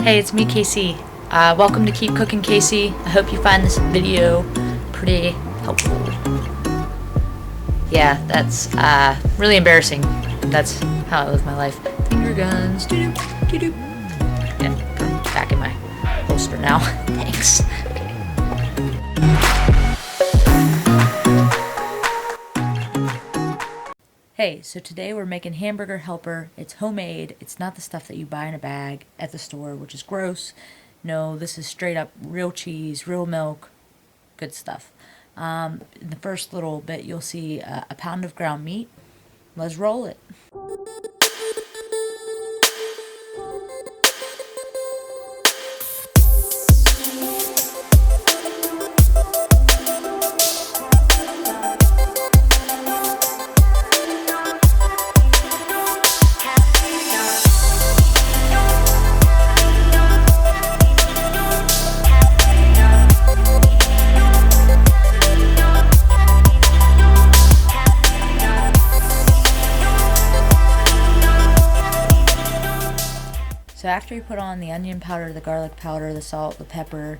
Hey, it's me, KC. Welcome to Keep Cooking KC. I hope you find this video pretty helpful. Yeah, that's really embarrassing. That's how I live my life. Finger guns. Doo-doo, doo-doo. Yeah, put them back in my holster now. Thanks. Hey, so today we're making hamburger helper. It's homemade. It's not the stuff that you buy in a bag at the store, which is gross. No, this is straight up real cheese, real milk, good stuff. In the first little bit, you'll see a pound of ground meat. Let's roll it. So after you put on the onion powder, the garlic powder, the salt, the pepper,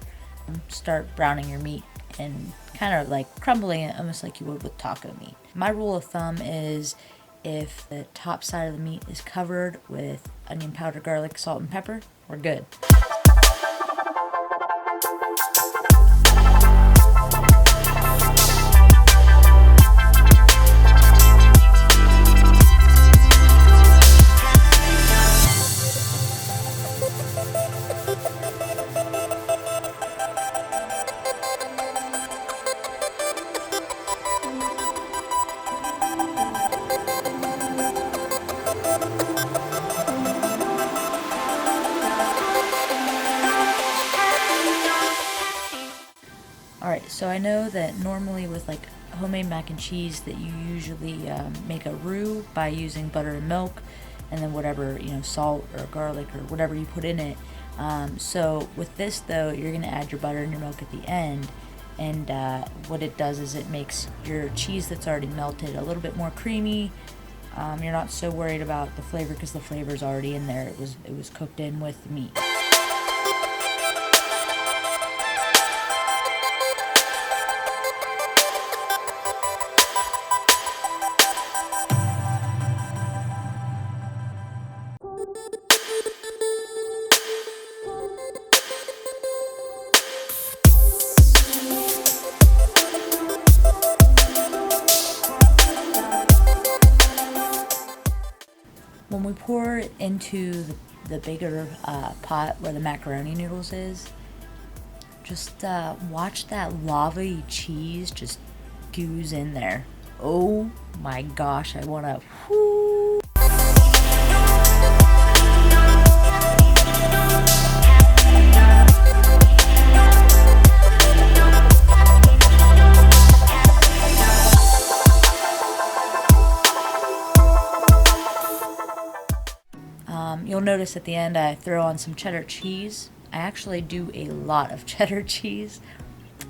start browning your meat and kind of like crumbling it almost like you would with taco meat. My rule of thumb is if the top side of the meat is covered with onion powder, garlic, salt, and pepper, we're good. Alright, so I know that normally with like homemade mac and cheese that you usually make a roux by using butter and milk and then whatever, salt or garlic or whatever you put in it. So with this though, you're going to add your butter and your milk at the end, and what it does is it makes your cheese that's already melted a little bit more creamy. You're not so worried about the flavor because the flavor's already in there. It was cooked in with the meat. When we pour it into the bigger pot where the macaroni noodles is, just watch that lava-y cheese just goose in there. Oh my gosh, I want to whoo. You'll notice at the end I throw on some cheddar cheese. I actually do a lot of cheddar cheese.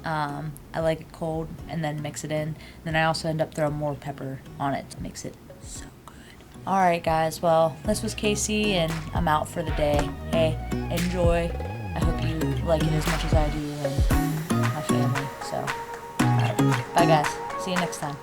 I like it cold and then mix it in. Then I also end up throwing more pepper on it to mix it so good. Alright guys, well this was KC and I'm out for the day. Hey, enjoy. I hope you like it as much as I do and my family. So, alright, bye guys. See you next time.